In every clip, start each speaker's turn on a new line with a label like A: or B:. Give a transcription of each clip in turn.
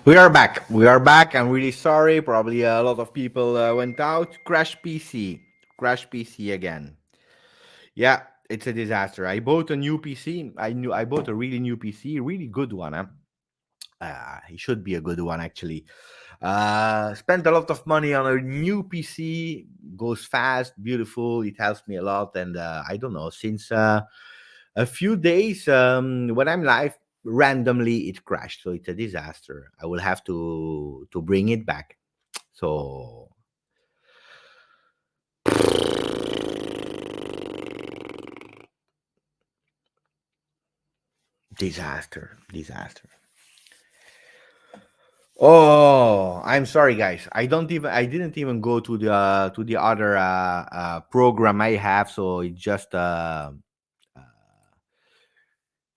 A: We are back. We are back. I'm really sorry. Probably a lot of people went out. Crash PC. Crash PC again. Yeah, it's a disaster. I bought a new PC. I bought a really new PC, really good one. Huh? It should be a good one actually. Spent a lot of money on a new PC. Goes fast, beautiful. It helps me a lot. And I don't know, since a few days when I'm live, randomly it crashed. So it's a disaster. I will have to bring it back. So disaster, disaster. Oh, I'm sorry, guys. I didn't even go to the other program I have. So uh,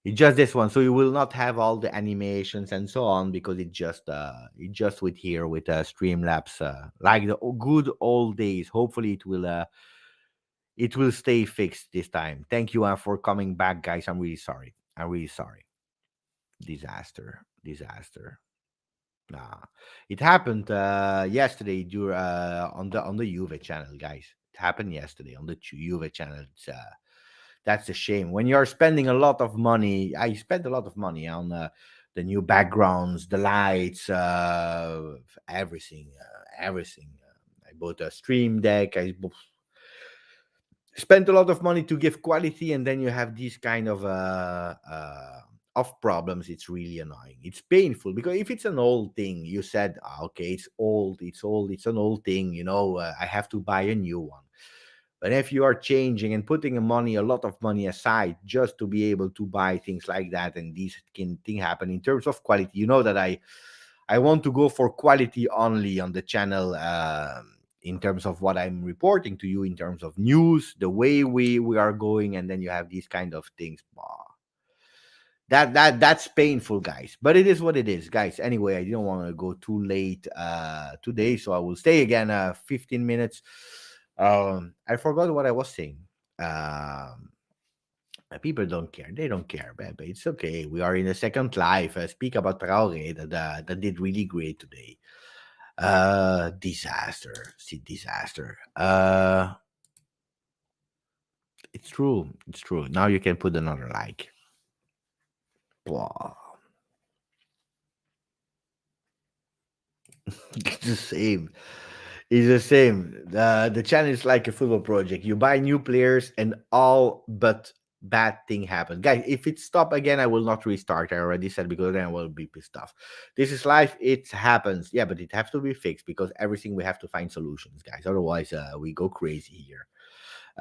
A: it's just this one. So you will not have all the animations and so on because it just with here with Streamlabs, like the good old days. Hopefully it will stay fixed this time. Thank you for coming back, guys. I'm really sorry. I'm really sorry. Disaster, disaster. Nah, it happened yesterday on the Juve channel, guys. It happened yesterday on the Juve channel. That's a shame. When you're spending a lot of money, I spent a lot of money on the new backgrounds, the lights, everything, everything. I bought a stream deck. Spent a lot of money to give quality, and then you have these kind of problems. It's really annoying. It's painful because if it's an old thing, you said, "Ah, okay, it's old, it's old, it's an old thing, I have to buy a new one." But if you are changing and putting a lot of money aside just to be able to buy things like that, and these can thing happen in terms of quality, you know that I want to go for quality only on the channel, in terms of what I'm reporting to you, in terms of news, the way we are going, and then you have these kind of things. That's painful, guys. But it is what it is, guys. Anyway, I didn't want to go too late today, so I will stay again 15 minutes. I forgot what I was saying. Um, People don't care. They don't care, but it's okay. We are in a second life. Speak about Traore that did really great today. Disaster. See, disaster. It's true. It's true. Now you can put another like. Blah. It's the same. It's the same. The challenge is like a football project. You buy new players, and all but bad thing happens. Guys, if it stop again, I will not restart. I already said because then I will be pissed off. This is life. It happens. Yeah, but it has to be fixed because everything we have to find solutions, guys. Otherwise, we go crazy here.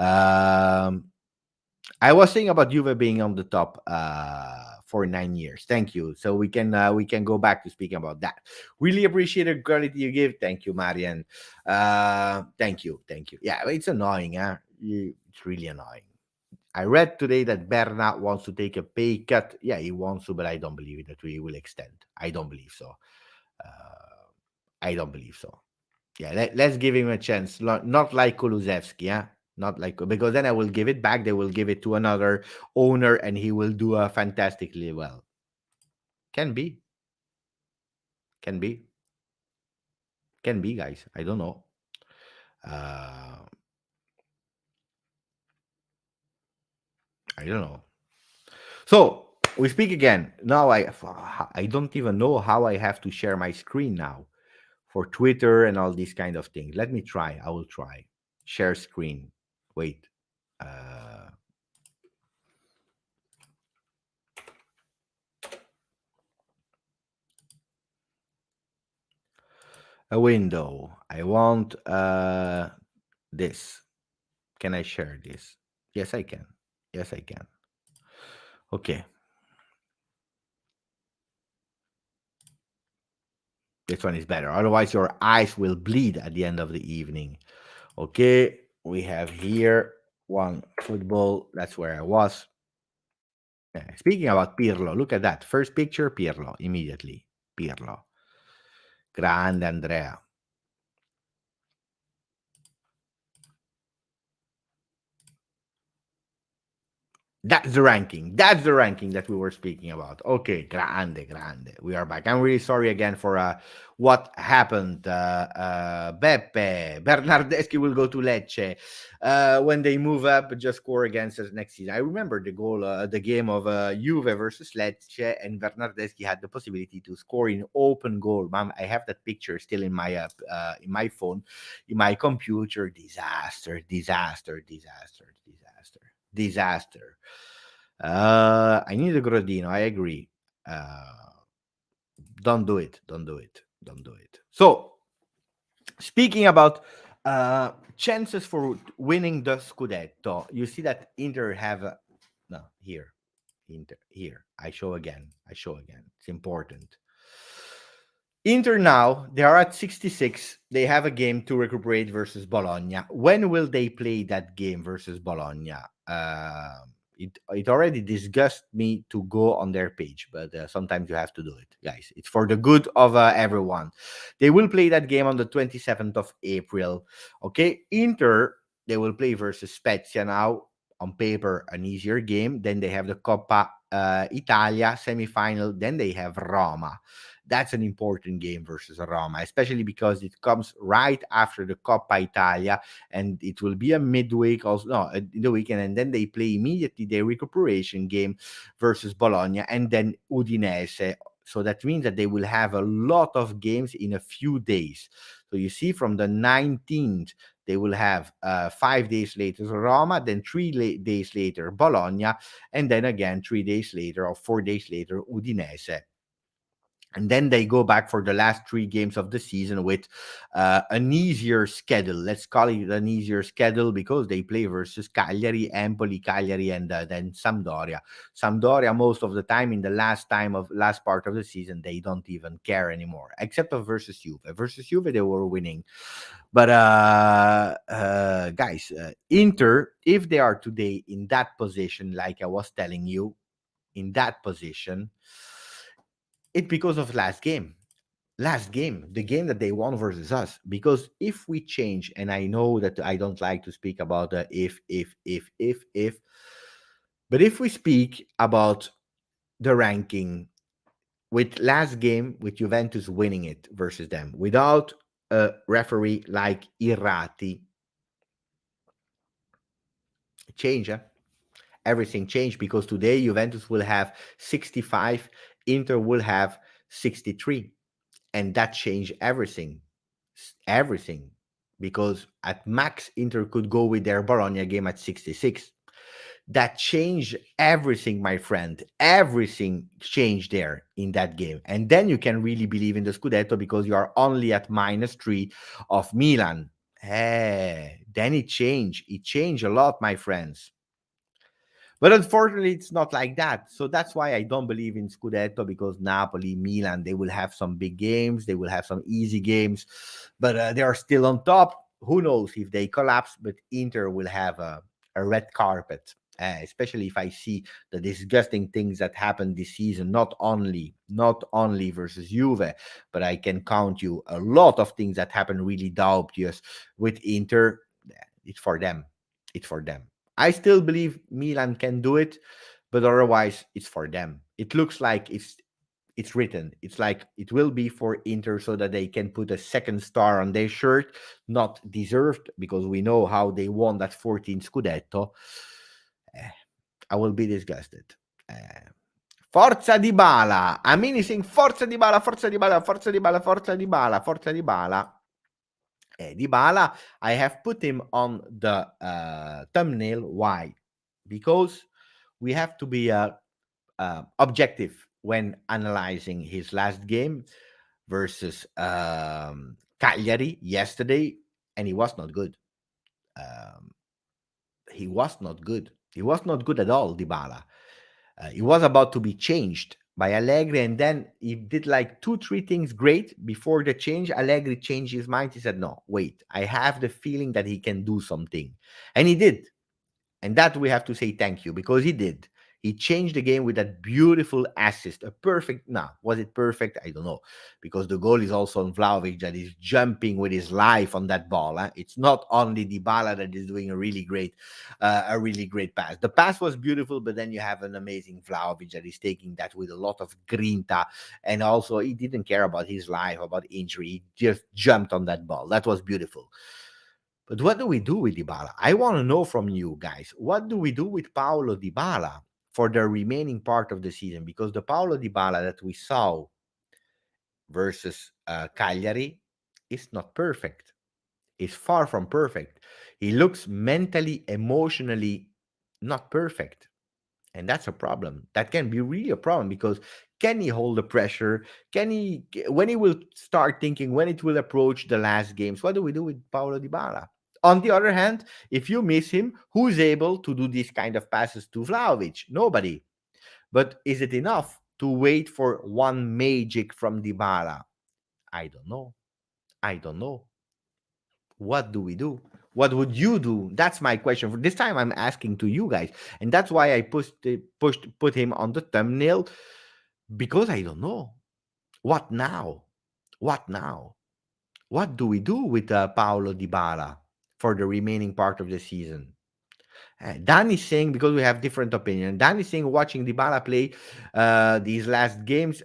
A: Um, I was saying about Juve being on the top for 9 years. Thank you. So we can go back to speaking about that. Really appreciate the quality you give. Thank you, Marian. Thank you, thank you. Yeah, it's annoying, huh? It's really annoying. I read today that Bernat wants to take a pay cut. Yeah, he wants to, but I don't believe that we will extend. I don't believe so. I don't believe so. Yeah, let's give him a chance. Not like Kulusevski, yeah. Not like because then I will give it back. They will give it to another owner, and he will do fantastically well. Can be, can be, can be, guys. I don't know. Uh, I don't know. So we speak again. Now I don't even know how I have to share my screen now for Twitter and all these kind of things. Let me try. I will try. Share screen. Wait. Uh, a window. I want this. Can I share this? Yes, I can. Yes, I can. Okay. This one is better. Otherwise, your eyes will bleed at the end of the evening. Okay. We have here one football. That's where I was. Speaking about Pirlo, look at that. First picture, Pirlo, immediately. Pirlo. Grande Andrea. That's the ranking. That's the ranking that we were speaking about. Okay, grande, grande. We are back. I'm really sorry again for what happened. Beppe Bernardeschi will go to Lecce when they move up. Just score against us next season. I remember the goal, the game of Juve versus Lecce, and Bernardeschi had the possibility to score in open goal. Mom, I have that picture still in my phone, in my computer. Disaster, disaster, disaster, disaster, disaster. I need a Grodino. I agree. Uh, don't do it. Don't do it. Don't do it. So, speaking about chances for winning the Scudetto, you see that Inter have no here. Inter here. I show again. I show again. It's important. Inter now, they are at 66. They have a game to recuperate versus Bologna. When will they play that game versus Bologna? It already disgusts me to go on their page, but sometimes you have to do it, guys. It's for the good of everyone. They will play that game on the 27th of April. Okay, Inter, they will play versus Spezia now. On paper, an easier game. Then they have the Coppa Italia semi-final. Then they have Roma. That's an important game versus Roma, especially because it comes right after the Coppa Italia, and it will be a midweek also, no, in the weekend, and then they play immediately their recuperation game versus Bologna, and then Udinese. So that means that they will have a lot of games in a few days. So you see, from the 19th, they will have 5 days later Roma, then 3 days later Bologna, and then again 3 days later or 4 days later Udinese. And then they go back for the last 3 games of the season with an easier schedule. Let's call it an easier schedule because they play versus Cagliari, Empoli, Cagliari, and then Sampdoria. Sampdoria, most of the time, in the last part of the season, they don't even care anymore, except of versus Juve. Versus Juve, they were winning. But guys, Inter, if they are today in that position, like I was telling you, in that position, it's because of last game, the game that they won versus us. Because if we change, and I know that I don't like to speak about the if, but if we speak about the ranking, with last game with Juventus winning it versus them without a referee like Irrati, change, everything changed, because today Juventus will have 65, Inter will have 63, and that changed everything, because at max Inter could go with their Bologna game at 66. That changed everything, my friend. Everything changed there in that game, and then you can really believe in the Scudetto because you are only at -3 of Milan. Then it changed a lot, my friends. But unfortunately, it's not like that. So that's why I don't believe in Scudetto, because Napoli, Milan, they will have some big games. They will have some easy games, but they are still on top. Who knows if they collapse? But Inter will have a red carpet, especially if I see the disgusting things that happened this season. Not only versus Juve, but I can count you a lot of things that happened really dubious with Inter. It's for them. It's for them. I still believe Milan can do it, but otherwise it's for them. It looks like it's written. It's like it will be for Inter so that they can put a second star on their shirt, not deserved, because we know how they won that 14 Scudetto. Eh, I will be disgusted. Forza di Bala. Amini saying Forza di Bala, Forza di Bala, Forza di Bala, Forza di Bala, Forza di Bala. Dybala, I have put him on the thumbnail. Why? Because we have to be objective when analyzing his last game versus Cagliari yesterday, and he was not good. Um, he was not good. He was not good at all, Dybala. He was about to be changed by Allegri, and then he did like 2-3 things great before the change. Allegri changed his mind. He said, no, wait, I have the feeling that he can do something. And he did. And that we have to say thank you, because he did. He changed the game with that beautiful assist. A perfect, nah, was it perfect? I don't know. Because the goal is also on Vlahovic that is jumping with his life on that ball. It's not only Dybala that is doing a really great pass. The pass was beautiful, but then you have an amazing Vlahovic that is taking that with a lot of grinta. And also, he didn't care about his life, about injury. He just jumped on that ball. That was beautiful. But what do we do with Dybala? I want to know from you guys. What do we do with Paulo Dybala for the remaining part of the season? Because the Paulo Dybala that we saw versus Cagliari is not perfect. Is far from perfect. He looks mentally, emotionally not perfect. And that's a problem. That can be really a problem because can he hold the pressure? Can he, when he will start thinking, when it will approach the last games, what do we do with Paulo Dybala? On the other hand, if you miss him, who's able to do these kind of passes to Vlahovic? Nobody. But is it enough to wait for one magic from Dybala? I don't know. I don't know. What do we do? What would you do? That's my question. For this time, I'm asking to you guys, and that's why I put him on the thumbnail because I don't know what now. What now? What do we do with Paolo Dybala for the remaining part of the season? Dan is saying, because we have different opinion, Dan is saying watching Dybala play these last games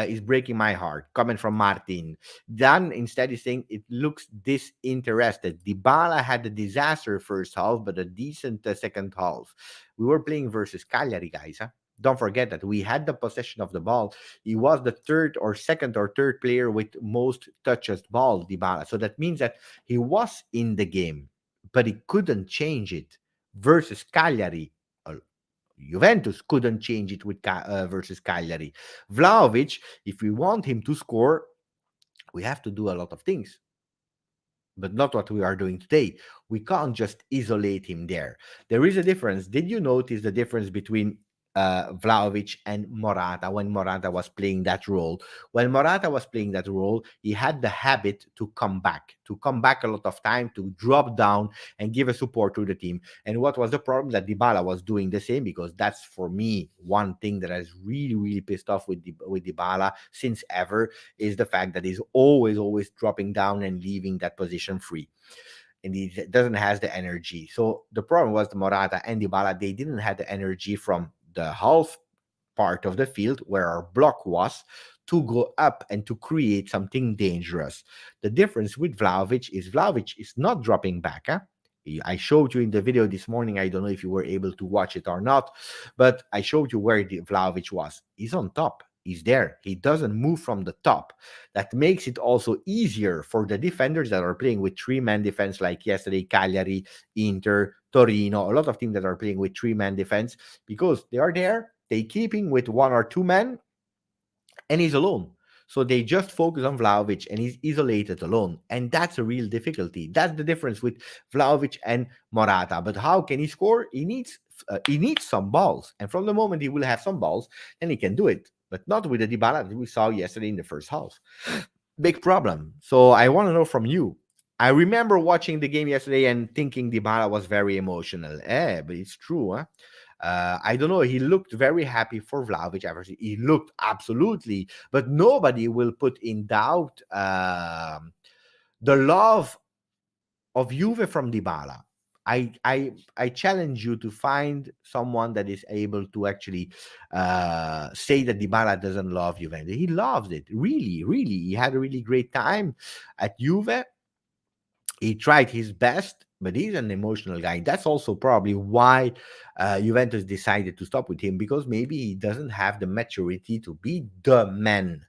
A: is breaking my heart. Comment from Martin. Dan instead is saying it looks disinterested. Dybala had a disaster first half, but a decent second half. We were playing versus Cagliari, guys. Huh? Don't forget that we had the possession of the ball. He was the second or third player with most touches ball, Dybala. So that means that he was in the game, but he couldn't change it versus Cagliari. Juventus couldn't change it versus Cagliari. Vlahovic, if we want him to score, we have to do a lot of things, but not what we are doing today. We can't just isolate him there. There is a difference. Did you notice the difference between Vlahovic and Morata when Morata was playing that role? When Morata was playing that role, he had the habit to come back a lot of time, to drop down and give a support to the team. And what was the problem? That Dybala was doing the same, because that's for me one thing that has really, really pissed off with Dybala since ever, is the fact that he's always dropping down and leaving that position free, and he doesn't has the energy. So the problem was the Morata and Dybala, they didn't have the energy from the half part of the field where our block was to go up and to create something dangerous. The difference with Vlahovic is not dropping back. Huh? I showed you in the video this morning. I don't know if you were able to watch it or not, but I showed you where the Vlahovic was. He's on top. He's there. He doesn't move from the top. That makes it also easier for the defenders that are playing with three-man defense, like yesterday, Cagliari, Inter, Torino, a lot of teams that are playing with three-man defense, because they are there. They keeping with one or two men, and he's alone. So they just focus on Vlahovic and he's isolated alone. And that's a real difficulty. That's the difference with Vlahovic and Morata. But how can he score? He needs some balls. And from the moment he will have some balls, then he can do it. But not with the Dybala that we saw yesterday in the first half. Big problem. So I want to know from you. I remember watching the game yesterday and thinking Dybala was very emotional. But it's true, huh? I don't know. He looked very happy for Vlahovic. He looked absolutely, but nobody will put in doubt the love of Juve from Dybala. I challenge you to find someone that is able to actually say that Dybala doesn't love Juventus. He loves it, really, really. He had a really great time at Juve. He tried his best, but he's an emotional guy. That's also probably why Juventus decided to stop with him, because maybe he doesn't have the maturity to be the man.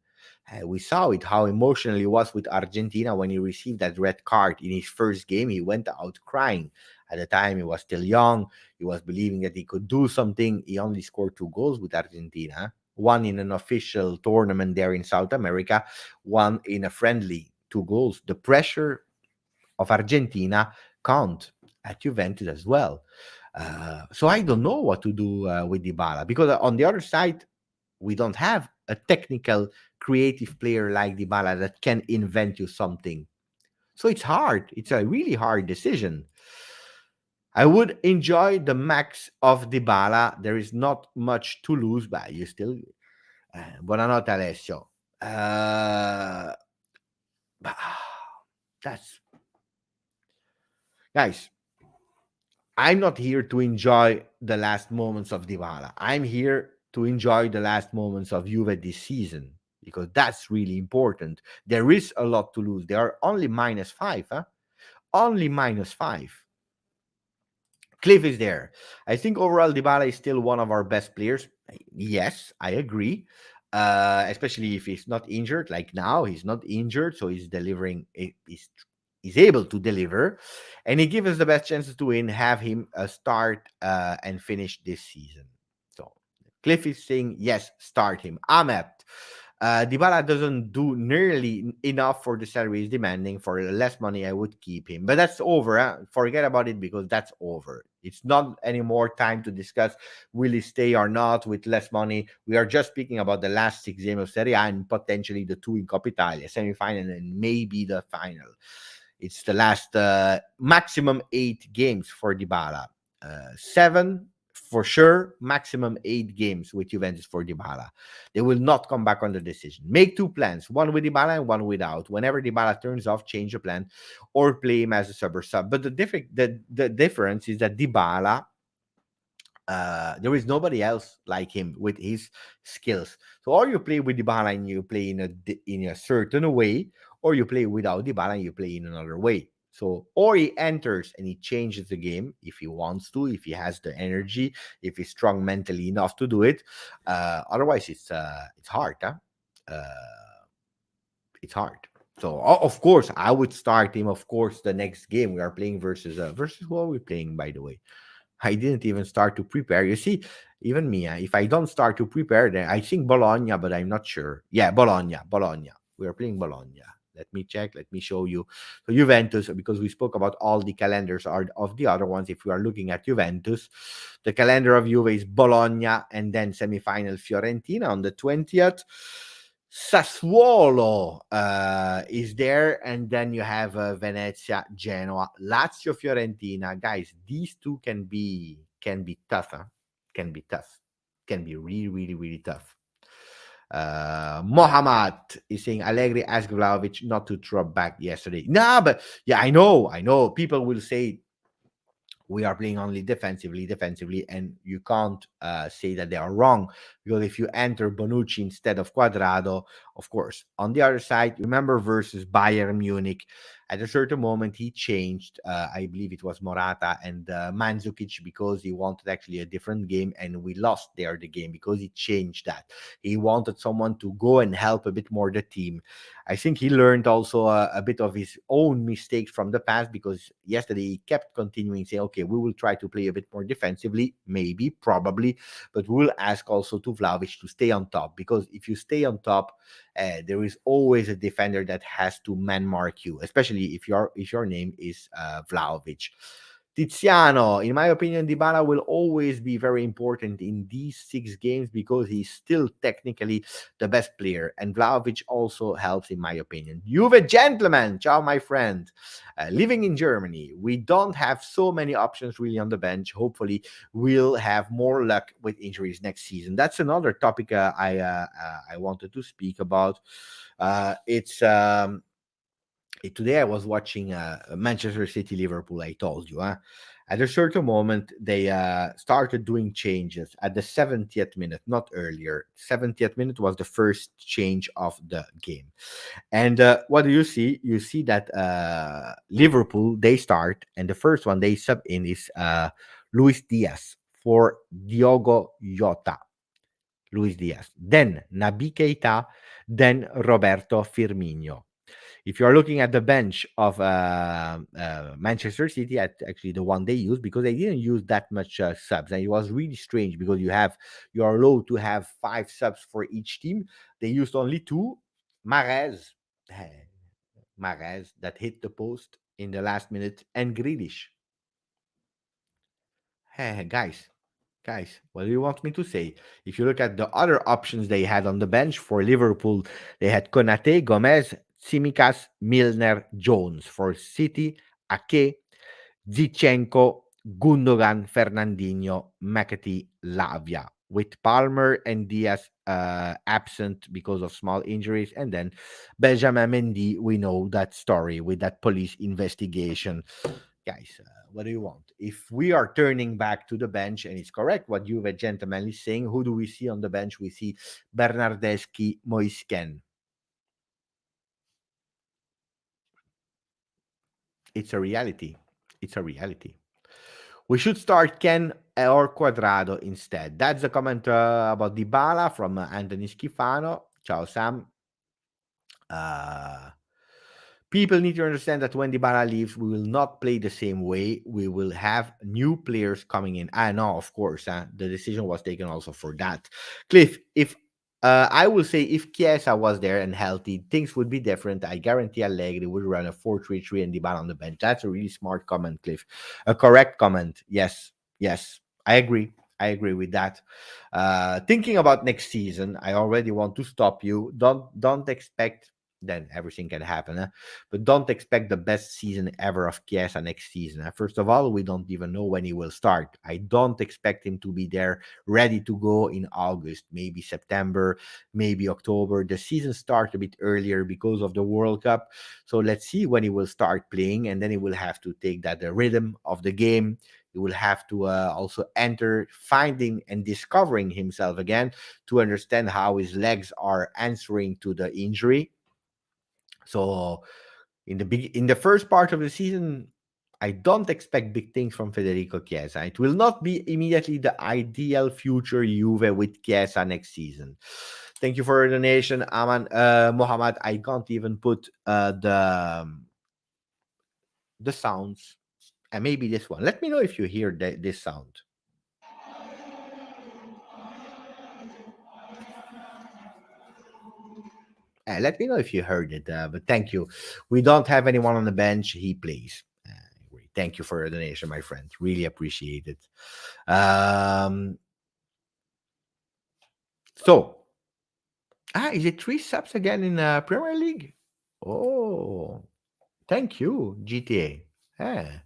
A: We saw it, how emotional he was with Argentina when he received that red card in his first game. He went out crying. At the time, he was still young. He was believing that he could do something. He only scored 2 goals with Argentina, one in an official tournament there in South America, one in a friendly, 2 goals. The pressure of Argentina count at Juventus as well. So I don't know what to do with Dybala, because on the other side, we don't have a technical, creative player like Dybala that can invent you something. So it's hard. It's a really hard decision. I would enjoy the max of Dybala. There is not much to lose, but you still. Buonanotte, Alessio. But, that's guys. I'm not here to enjoy the last moments of Dybala. I'm here to enjoy the last moments of Juve this season because that's really important. There is a lot to lose. They are only -5, huh? Only -5. Cliff is there. I think overall Dybala is still one of our best players. Yes, I agree. Especially if he's not injured, like now he's not injured, so he's delivering. He's able to deliver, and he gives us the best chances to win. Have him start and finish this season. So Cliff is saying yes, start him. Ahmed. Dybala doesn't do nearly enough for the salary he's demanding. For less money, I would keep him. But that's over. Huh? Forget about it because that's over. It's not anymore time to discuss will he stay or not with less money. We are just speaking about the last 6 games of Serie A and potentially the 2 in Coppa Italia, semi-final and maybe the final. It's the last maximum 8 games for Dybala. 7 for sure, maximum 8 games with Juventus for Dybala. They will not come back on the decision. Make 2 plans, one with Dybala and one without. Whenever Dybala turns off, change the plan or play him as a sub or sub. But the difference is that Dybala, there is nobody else like him with his skills. So or you play with Dybala and you play in a certain way, or you play without Dybala and you play in another way. So or he enters and he changes the game if he wants to, if he has the energy, if he's strong mentally enough to do it. Otherwise, it's hard. Huh? Uh, it's hard. So of course I would start him. Of course, the next game we are playing versus who are we playing, by the way? I didn't even start to prepare. You see, even me, if I don't start to prepare, then I think Bologna, but I'm not sure. Yeah, Bologna. We are playing Bologna. Let me check. Let me show you. So Juventus, because we spoke about all the calendars are of the other ones. If we are looking at Juventus, the calendar of Juve is Bologna and then semifinal Fiorentina on the 20th. Sassuolo is there, and then you have Venezia, Genoa, Lazio, Fiorentina. Guys, these two can be tough. Huh? Can be tough. Can be really, really, really tough. Mohammad is saying Allegri asked Vlahovic not to drop back yesterday. Nah, but yeah, I know. People will say we are playing only defensively, and you can't say that they are wrong because if you enter Bonucci instead of Quadrado, of course. On the other side, remember versus Bayern Munich, at a certain moment he changed. I believe it was Morata and Mandzukic because he wanted actually a different game, and we lost there the game because he changed that. He wanted someone to go and help a bit more the team. I think he learned also a bit of his own mistakes from the past because yesterday he kept continuing saying, okay, we will try to play a bit more defensively, maybe, probably, but we'll ask also to Vlahovic to stay on top because if you stay on top, there is always a defender that has to man mark you, especially if your name is Vlahovic. Tiziano, in my opinion, Dybala will always be very important in these 6 games because he's still technically the best player, and Vlahovic also helps, in my opinion. Juve gentlemen, ciao, my friend. Living in Germany, we don't have so many options really on the bench. Hopefully, we'll have more luck with injuries next season. That's another topic I wanted to speak about. It's today I was watching Manchester City Liverpool. I told you, huh? At a certain moment, they started doing changes at the 70th minute, not earlier. 70th minute was the first change of the game. And what do you see? You see that Liverpool, they start, and the first one they sub in is Luis Diaz for Diogo Jota. Luis Diaz. Then Naby Keita, then Roberto Firmino. If you are looking at the bench of Manchester City, at actually the one they used, because they didn't use that much subs, and it was really strange because you are allowed to have 5 subs for each team. They used only 2. Mahrez, Mahrez that hit the post in the last minute, and Grealish. Hey, guys, what do you want me to say? If you look at the other options they had on the bench for Liverpool, they had Konate, Gomez, Tsimikas, Milner, Jones. For City, Ake, Zichenko, Gundogan, Fernandinho, McAtee, Lavia, with Palmer and Diaz absent because of small injuries, and then Benjamin Mendy. We know that story with that police investigation. Guys, what do you want? If we are turning back to the bench, and it's correct what Juve gentleman is saying, who do we see on the bench? We see Bernardeschi, Moisken. It's a reality. It's a reality. We should start Ken or Quadrado instead. That's the comment about Dybala from Anthony Schifano. Ciao, Sam. Uh, People need to understand that when Dybala leaves, we will not play the same way. We will have new players coming in. I know, of course, the decision was taken also for that. Cliff, if I will say if Chiesa was there and healthy, things would be different. I guarantee Allegri would run a 4-3-3 and Dybala on the bench. That's a really smart comment, Cliff. A correct comment. Yes, yes, I agree. I agree with that. Thinking about next season, I already want to stop you. Don't expect then everything can happen. But don't expect the best season ever of Chiesa next season. First of all, we don't even know when he will start. I don't expect him to be there ready to go in August, maybe September, maybe October. The season starts a bit earlier because of the World Cup. So let's see when he will start playing, and then he will have to take that the rhythm of the game. He will have to also enter finding and discovering himself again to understand how his legs are answering to the injury. So in the first part of the season, I don't expect big things from Federico Chiesa. It will not be immediately the ideal future Juve with Chiesa next season. Thank you for your donation, Aman Mohammed. I can't even put the sounds, and maybe this one. Let me know if you hear this sound. Let me know if you heard it. But thank you. We don't have anyone on the bench. He plays. Great. Thank you for your donation, my friend. Really appreciate it. So, is it three subs again in Premier League? Oh, thank you, GTA. Yeah.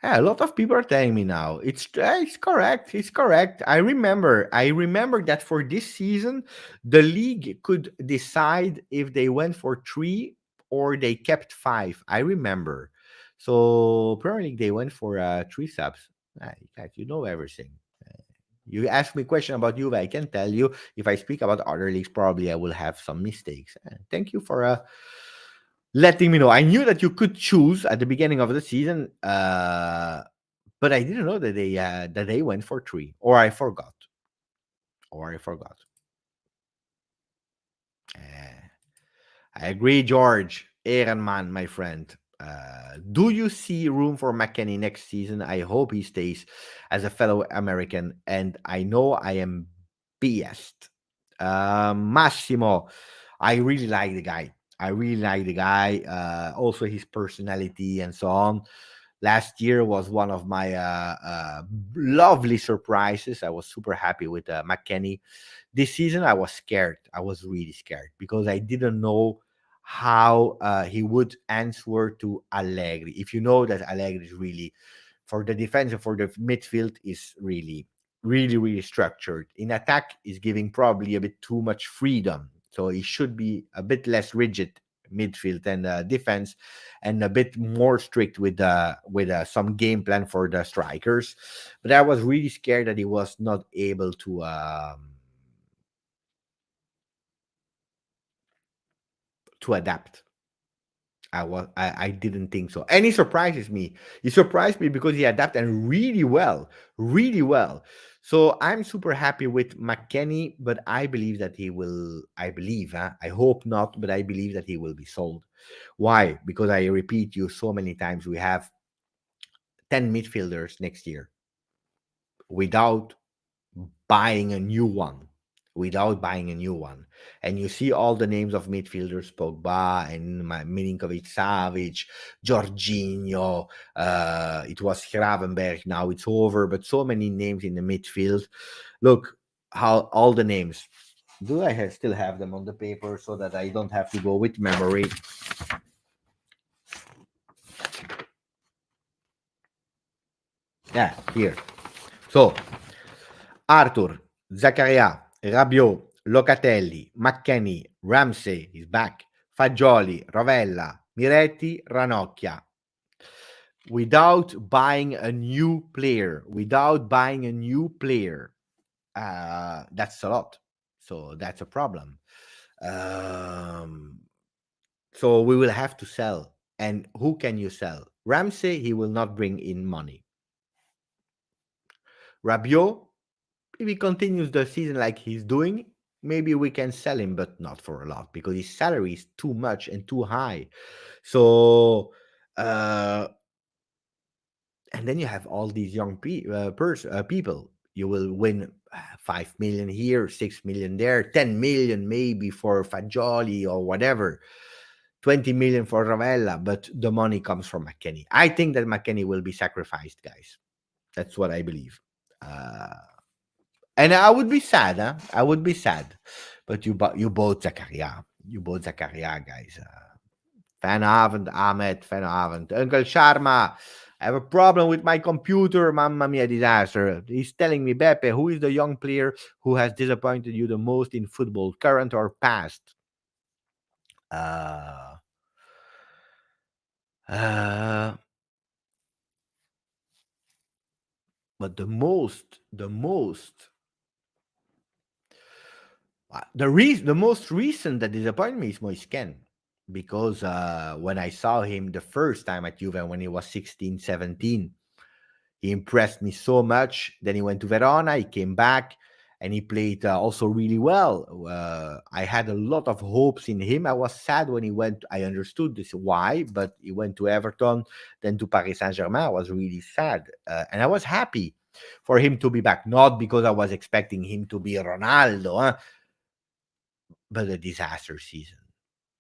A: Yeah, a lot of people are telling me now. It's correct. It's correct. I remember that for this season, the league could decide if they went for three or they kept five. I remember. So Premier League they went for three subs. Guys, you know everything. You ask me a question about Juve, I can tell you. If I speak about other leagues, probably I will have some mistakes. Thank you for letting me know. I knew that you could choose at the beginning of the season, but I didn't know that they went for three, or I forgot, or I forgot. Uh, I agree, George. Ehrenman, my friend. Do you see room for McKennie next season? I hope he stays as a fellow American, and I know I am biased. Massimo, I really like the guy. I really like the guy. Also, his personality and so on. Last year was one of my lovely surprises. I was super happy with McKennie. This season, I was scared. I was really scared because I didn't know how he would answer to Allegri. If you know that Allegri is really for the defense and for the midfield is really, really, really structured. In attack, is giving probably a bit too much freedom, so he should be a bit less rigid midfield and defense, and a bit more strict with some game plan for the strikers. But I was really scared that he was not able to adapt. I didn't think so. And he surprises me. He surprised me because he adapted and really well, really well. So I'm super happy with McKennie, but I believe that he will. I believe, I hope not, but I believe that he will be sold. Why? Because I repeat you so many times, we have 10 midfielders next year without buying a new one, and you see all the names of midfielders, Pogba and Milinkovic-Savic, Jorginho, it was Gravenberg, now it's over, but so many names in the midfield. Look how all the names, do I still have them on the paper so that I don't have to go with memory? Yeah, here. So Arthur, Zaccaria, Rabiot, Locatelli, McKennie, Ramsey, he's back, Fagioli, Rovella, Miretti, Ranocchia. Without buying a new player, that's a lot. So that's a problem. Um, so we will have to sell. And who can you sell? Ramsey, he will not bring in money. Rabiot, if he continues the season like he's doing, maybe we can sell him, but not for a lot because his salary is too much and too high. So, uh, and then you have all these young people. You will win 5 million here, 6 million there, 10 million maybe for Fagioli or whatever, 20 million for Ravella, but the money comes from McKennie. I think that McKennie will be sacrificed, guys. That's what I believe. Uh, And I would be sad, huh? I would be sad. But you bought Zakaria. You bought Zakaria, guys. Vanavond, Ahmed, Vanavond. Uncle Sharma, I have a problem with my computer. Mamma mia, disaster. He's telling me, Beppe, who is the young player who has disappointed you the most in football, current or past? Uh, uh, but the most recent that disappointed me is Moisken because when I saw him the first time at Juve when he was 16, 17, he impressed me so much. Then he went to Verona, he came back, and he played also really well. I had a lot of hopes in him. I was sad when he went. I understood this why, but he went to Everton, then to Paris Saint Germain. I was really sad, and I was happy for him to be back. Not because I was expecting him to be Ronaldo, huh? But a disaster season.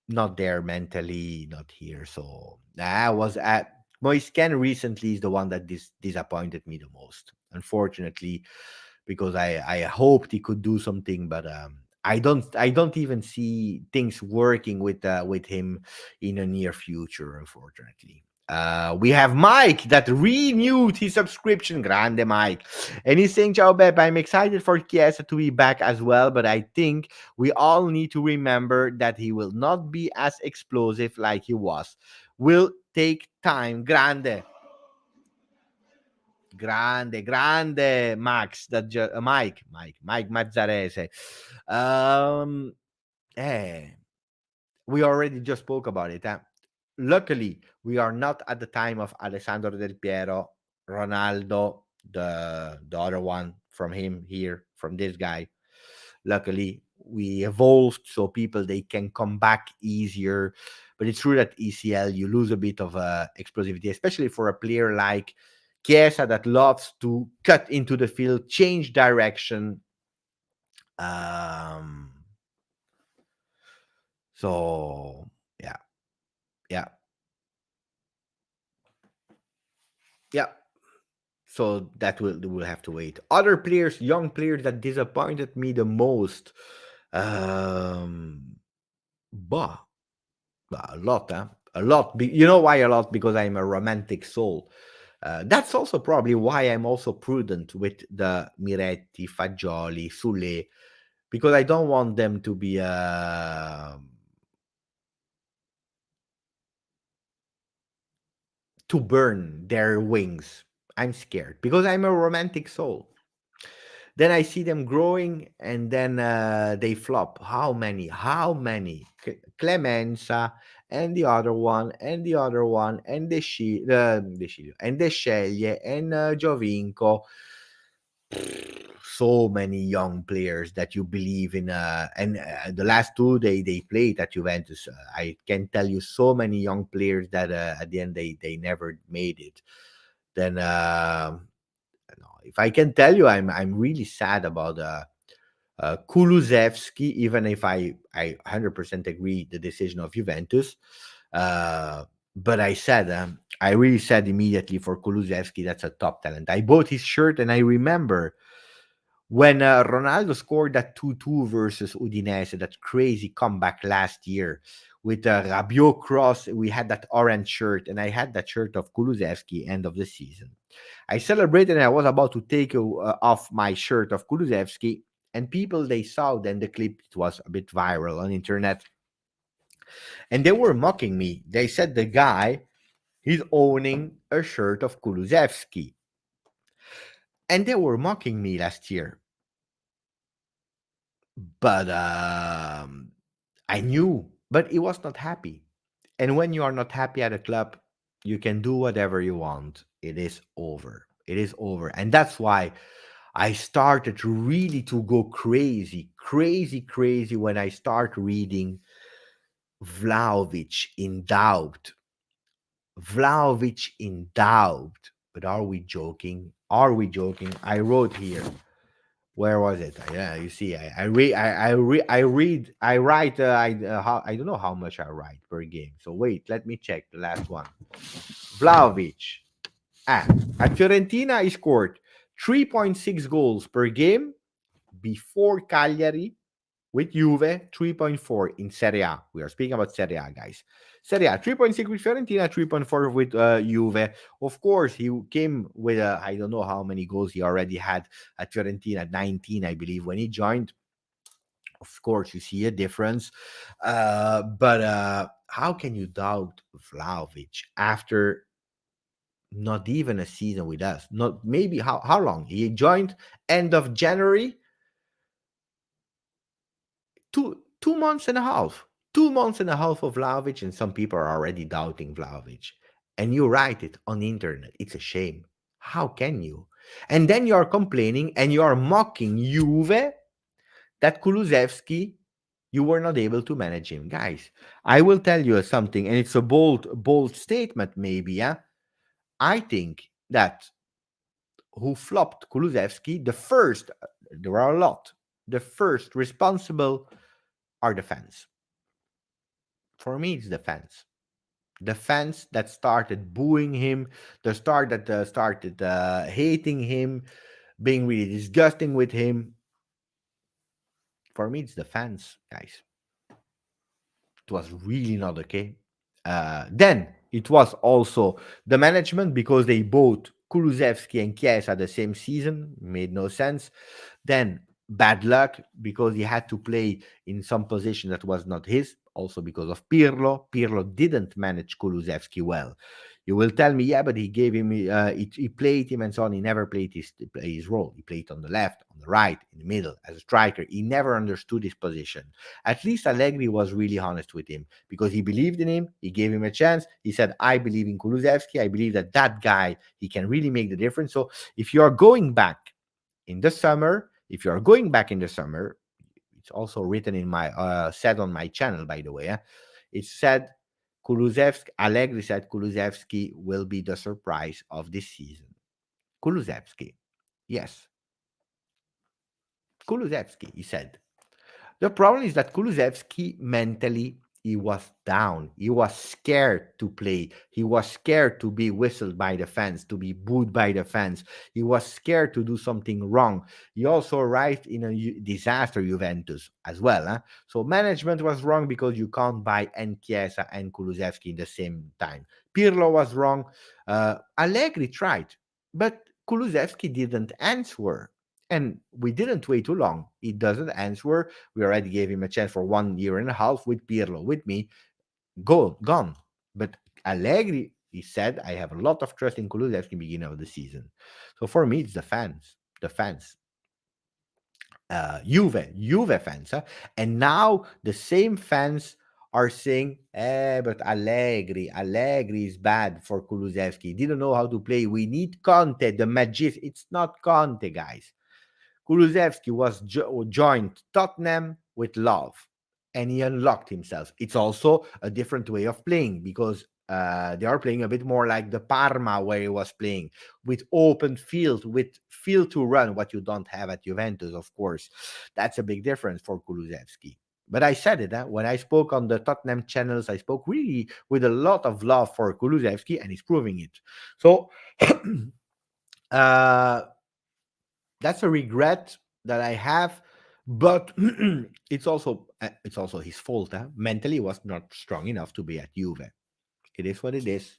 A: Not there mentally, not here. So I was at Moisken recently is the one that disappointed me the most. Unfortunately, because I hoped he could do something, but I don't even see things working with him in the near future, unfortunately. We have Mike that renewed his subscription. Grande Mike. And he's saying, Ciao Beb, I'm excited for Chiesa to be back as well, but I think we all need to remember that he will not be as explosive like he was. Will take time. Grande, Max, Mike Mazzarese. Um, eh, we already just spoke about it. Luckily, we are not at the time of Alessandro Del Piero, Ronaldo, the other one from him here, from this guy. Luckily, we evolved so people they can come back easier. But it's true that ECL you lose a bit of explosivity, especially for a player like Chiesa that loves to cut into the field, change direction. Um, so yeah, yeah, yeah. So that will have to wait. Other players, young players that disappointed me the most. Um, bah, a lot, huh? A lot. You know why a lot? Because I'm a romantic soul. That's also probably why I'm also prudent with the Miretti, Fagioli, Sule, because I don't want them to burn their wings. I'm scared because I'm a romantic soul. Then I see them growing and then they flop. How many? How many? Clemenza and the other one and the other one and and Desceglie and Giovinco. So many young players that you believe in and the last two they played at Juventus. I can tell you so many young players that at the end they never made it. Then no, if I can tell you, I'm really sad about Kulusevski, even if I 100% agree the decision of Juventus. Uh, but I really said immediately for Kulusevski, that's a top talent. I bought his shirt and I remember When Ronaldo scored that 2-2 versus Udinese, that crazy comeback last year with Rabiot cross, we had that orange shirt, and I had that shirt of Kulusevski end of the season. I celebrated, and I was about to take off my shirt of Kulusevski, and people, they saw then the clip, it was a bit viral on internet, and they were mocking me. They said the guy, he's owning a shirt of Kulusevski, and they were mocking me last year. But I knew, but he was not happy. And when you are not happy at a club, you can do whatever you want. It is over. It is over. And that's why I started to really to go crazy, crazy, crazy when I start reading Vlahovic in doubt. Vlahovic in doubt. But are we joking? Are we joking? I wrote here. Where was it? Yeah, you see, I write. I don't know how much I write per game. So wait, let me check the last one. Vlahovic. At Fiorentina, he scored 3.6 goals per game before Cagliari. With Juve, 3.4 in Serie A. We are speaking about Serie A, guys. Serie A, 3.6 with Fiorentina, 3.4 with Juve. Of course, he came with, I don't know how many goals he already had at Fiorentina, 19, I believe, when he joined. Of course, you see a difference. But how can you doubt Vlahovic after not even a season with us? Not maybe how long? He joined end of January, 2 months and a half. 2 months and a half of Vlahovic, and some people are already doubting Vlahovic. And you write it on the internet. It's a shame. How can you? And then you are complaining and you are mocking Juve that Kulusevski, you were not able to manage him. Guys, I will tell you something, and it's a bold statement, maybe. Yeah? I think that who flopped Kulusevski, the first, there are a lot, the first responsible are the fans. For me, it's the fans. The fans that started booing him, the start that started hating him, being really disgusting with him. For me, it's the fans, guys. It was really not okay. Then it was also the management because they bought Kulusevski and Chiesa the same season. Made no sense. Then bad luck because he had to play in some position that was not his. Also because of Pirlo. Pirlo didn't manage Kulusevski well. You will tell me, yeah, but he gave him, he played him and so on. He never played his role. He played on the left, on the right, in the middle as a striker. He never understood his position. At least Allegri was really honest with him because he believed in him. He gave him a chance. He said, I believe in Kulusevski. I believe that that guy, he can really make the difference. So if you are going back in the summer, it's also written in my, said on my channel, by the way. It said, Allegri said Kulusevski will be the surprise of this season. Kulusevski. Yes. Kulusevski, he said. The problem is that Kulusevski mentally he was down. He was scared to play. He was scared to be whistled by the fans, to be booed by the fans. He was scared to do something wrong. He also arrived in a disaster Juventus as well. So management was wrong because you can't buy Chiesa and Kulusevski in the same time. Pirlo was wrong. Allegri tried, but Kulusevski didn't answer. And we didn't wait too long. He doesn't answer. We already gave him a chance for 1 year and a half with Pirlo, with me, gone. But Allegri, he said, I have a lot of trust in Kulusevski beginning of the season. So for me, it's the fans. The fans. Juve fans. And now the same fans are saying, but Allegri is bad for Kulusevski. He didn't know how to play. We need Conte, the magician. It's not Conte, guys. Kulusevski was joined Tottenham with love, and he unlocked himself. It's also a different way of playing because they are playing a bit more like the Parma where he was playing, with open field, with field to run, what you don't have at Juventus, of course. That's a big difference for Kulusevski. But I said it, when I spoke on the Tottenham channels, I spoke really with a lot of love for Kulusevski, and he's proving it. So, uh, that's a regret. that I have, but it's also his fault. Huh? Mentally, he was not strong enough to be at Juve. It is what it is.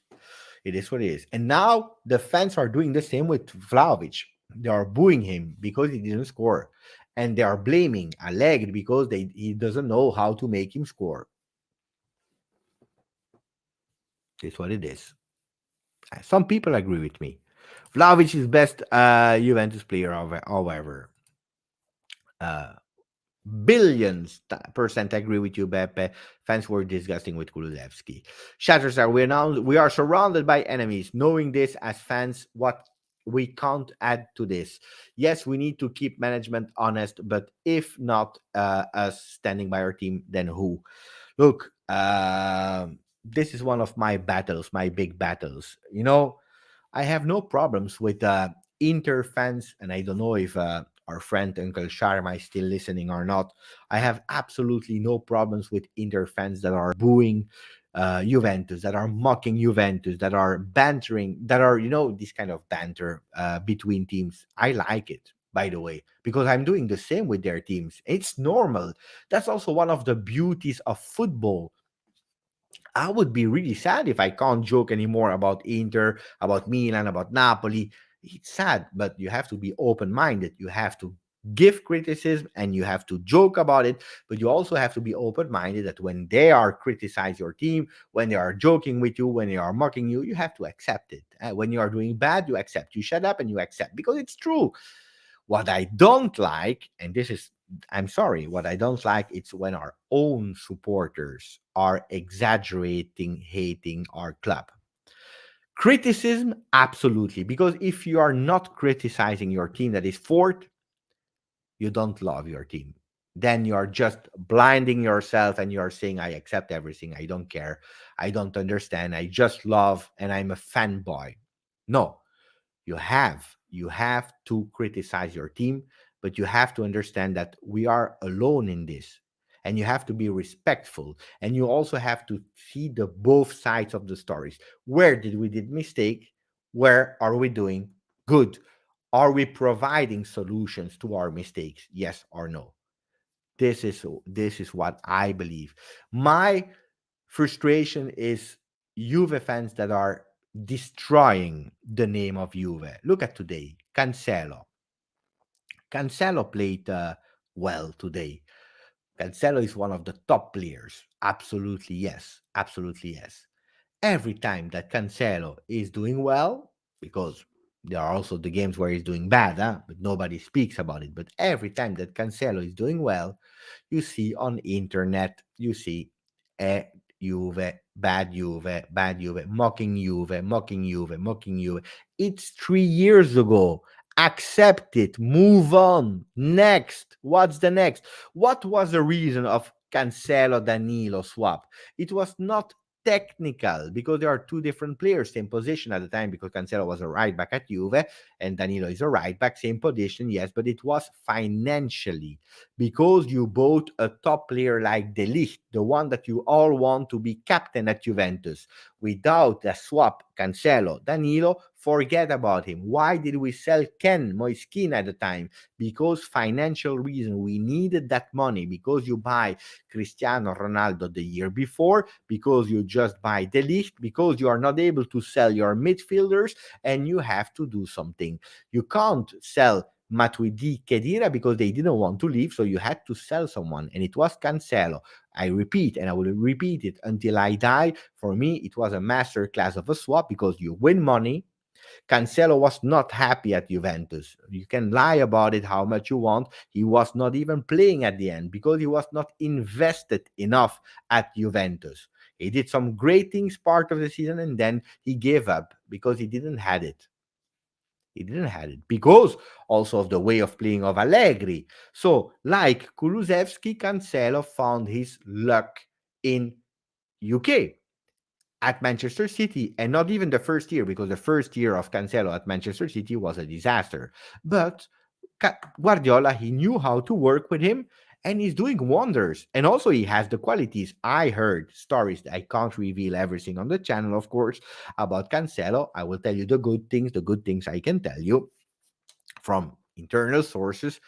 A: It is what it is. And now the fans are doing the same with Vlahovic. They are booing him because he didn't score, and they are blaming Allegri because he doesn't know how to make him score. It's what it is. Some people agree with me. Vlahovic is best Juventus player, however. Uh, billions percent agree with you, Beppe. Fans were disgusting with Kulusevski. Shatterstar, we are surrounded by enemies. Knowing this as fans, what we can't add to this. Yes, we need to keep management honest, but if not us standing by our team, then who? Look, this is one of my battles, my big battles. I have no problems with Inter fans, and I don't know if our friend Uncle Sharma is still listening or not. I have absolutely no problems with Inter fans that are booing Juventus, that are mocking Juventus, that are bantering, that are, this kind of banter between teams. I like it, by the way, because I'm doing the same with their teams. It's normal. That's also one of the beauties of football. I would be really sad if I can't joke anymore about Inter, about Milan, about Napoli. It's sad, but you have to be open minded. You have to give criticism and you have to joke about it, but you also have to be open minded that when they are criticize your team, when they are joking with you, when they are mocking you, you have to accept it. When you are doing bad, you accept. You shut up and you accept because it's true. What I don't like, and this is, I'm sorry, what I don't like, it's when our own supporters are exaggerating, hating our club. Criticism, absolutely, because if you are not criticizing your team that is fourth, you don't love your team. Then you are just blinding yourself and you are saying, I accept everything. I don't care. I don't understand. I just love and I'm a fanboy. No, you have to criticize your team, but you have to understand that we are alone in this, and you have to be respectful, and you also have to see the both sides of the stories. Where did we did mistake? Where are we doing good? Are we providing solutions to our mistakes? Yes or no? This is what I believe. My frustration is Juve fans that are destroying the name of Juve. Look at today. Cancelo. Cancelo played well today. Cancelo is one of the top players. Absolutely yes. Absolutely yes. Every time that Cancelo is doing well, because there are also the games where he's doing bad, but nobody speaks about it. But every time that Cancelo is doing well, you see on internet, you see eh, Juve, bad Juve, mocking Juve, mocking Juve, mocking Juve. It's 3 years ago. Accept it. Move on. Next. What's the next? What was the reason of Cancelo Danilo swap? It was not technical because there are two different players, same position at the time because Cancelo was a right back at Juve and Danilo is a right back, same position, yes, but it was financially because you bought a top player like De Ligt, the one that you all want to be captain at Juventus. Without a swap, Cancelo, Danilo, forget about him. Why did we sell Ken Moiskin at the time? Because financial reason. We needed that money because you buy Cristiano Ronaldo the year before, because you just buy De Ligt, because you are not able to sell your midfielders and you have to do something. You can't sell Matuidi, Kedira because they didn't want to leave, so you had to sell someone, and it was Cancelo. I repeat, and I will repeat it until I die. For me, it was a master class of a swap because you win money. Cancelo was not happy at Juventus. You can lie about it how much you want. He was not even playing at the end because he was not invested enough at Juventus. He did some great things part of the season and then he gave up because he didn't had it. He didn't have it because also of the way of playing of Allegri. So, like Kulusevski, Cancelo found his luck in UK at Manchester City, and not even the first year because the first year of Cancelo at Manchester City was a disaster. But Guardiola, he knew how to work with him and he's doing wonders. And also, he has the qualities. I heard stories that I can't reveal everything on the channel, of course, about Cancelo. I will tell you the good things I can tell you from internal sources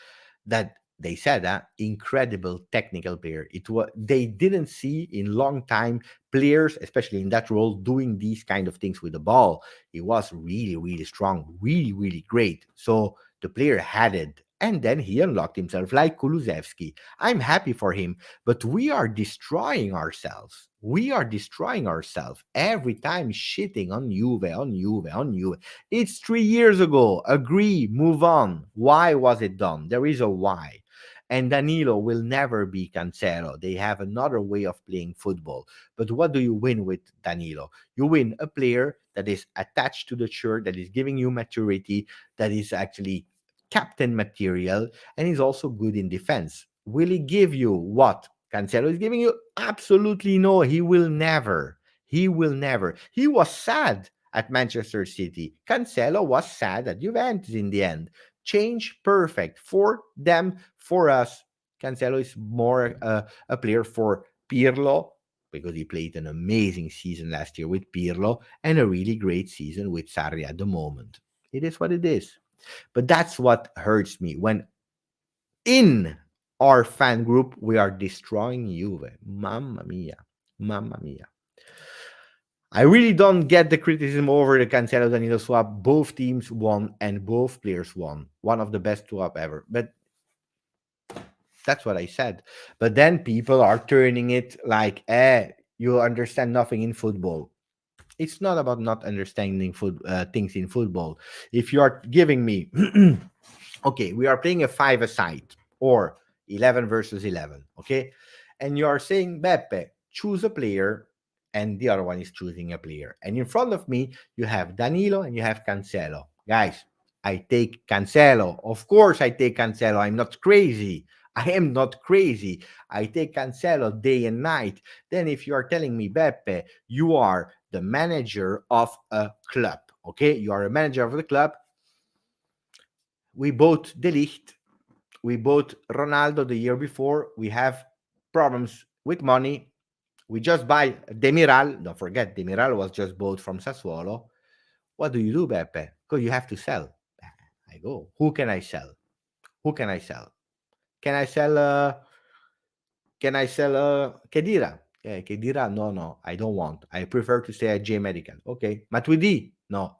A: that they said incredible technical player. It was they didn't see in long time players, especially in that role, doing these kind of things with the ball. He was really, really strong, really, really great. So the player had it. And then he unlocked himself like Kulusevski. I'm happy for him, but we are destroying ourselves. We are destroying ourselves every time shitting on Juve, on Juve, on Juve. It's 3 years ago. Agree, move on. Why was it done? There is a why. And Danilo will never be Cancelo. They have another way of playing football. But what do you win with Danilo? You win a player that is attached to the shirt, that is giving you maturity, that is actually captain material, and is also good in defense. Will he give you what Cancelo is giving you? Absolutely no. He will never. He will never. He was sad at Manchester City. Cancelo was sad at Juventus in the end. Change perfect for them, for us. Cancelo is more a player for Pirlo because he played an amazing season last year with Pirlo and a really great season with Sarri at the moment. It is what it is. But that's what hurts me when in our fan group we are destroying Juve. Mamma mia. Mamma mia. I really don't get the criticism over the Cancelo Danilo swap. Both teams won and both players won. One of the best swap ever. But that's what I said. But then people are turning it like, you understand nothing in football. It's not about not understanding things in football. If you are giving me, okay, we are playing a five-a-side or 11 versus 11, okay? And you are saying, Beppe, choose a player, and the other one is choosing a player. And in front of me, you have Danilo and you have Cancelo. Guys, I take Cancelo. Of course, I take Cancelo. I'm not crazy. I am not crazy. I take Cancelo day and night. Then, if you are telling me, Beppe, you are the manager of a club, okay? You are a manager of the club. We bought De Ligt. We bought Ronaldo the year before. We have problems with money. We just buy Demiral. Don't forget, Demiral was just bought from Sassuolo. What do you do, Beppe? Because you have to sell. I go. Who can I sell? Who can I sell? Can I sell? Kedira? Yeah, Kedira? No, no, I don't want. I prefer to stay at J Medical. Okay, Matuidi? No.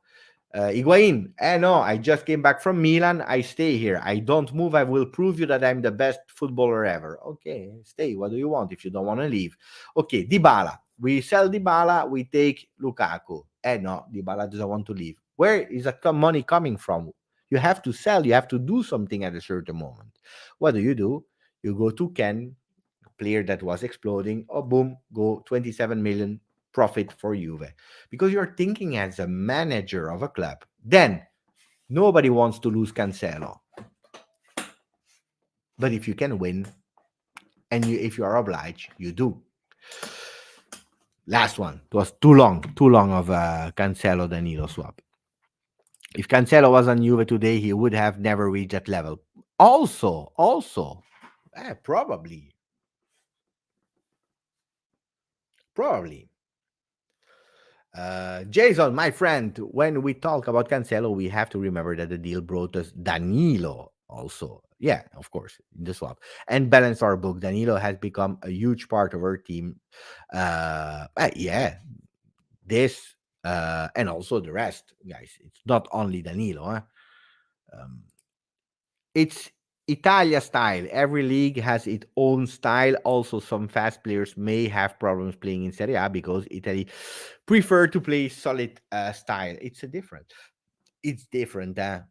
A: Higuain, no, I just came back from Milan. I stay here. I don't move. I will prove you that I'm the best footballer ever. Okay, stay. What do you want if you don't want to leave? Okay, Dybala. We sell Dybala. We take Lukaku. No, Dybala doesn't want to leave. Where is that money coming from? You have to sell. You have to do something at a certain moment. What do? You go to Ken, player that was exploding. Oh, boom, go 27 million profit for Juve because you're thinking as a manager of a club. Then nobody wants to lose Cancelo, but if you can win and if you are obliged, you do. Last one. It was too long of a Cancelo Danilo swap. If Cancelo was on Juve today, he would have never reached that level. Also, probably. Jason, my friend, when we talk about Cancelo, we have to remember that the deal brought us Danilo also. Yeah, of course, the swap. And balance our book. Danilo has become a huge part of our team. Yeah, this and also the rest, guys. It's not only Danilo. Huh? Um, it's Italia style. Every league has its own style. Also, some fast players may have problems playing in Serie A because Italy prefer to play solid style. It's different.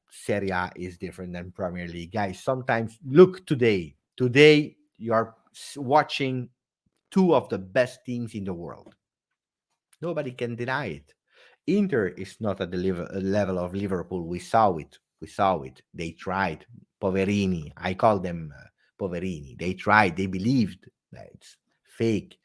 A: Serie A is different than Premier League, guys. Sometimes look today. Today you are watching two of the best teams in the world. Nobody can deny it. Inter is not at the level of Liverpool. We saw it. We saw it. They tried. Poverini. I call them Poverini. They tried. They believed. It's fake.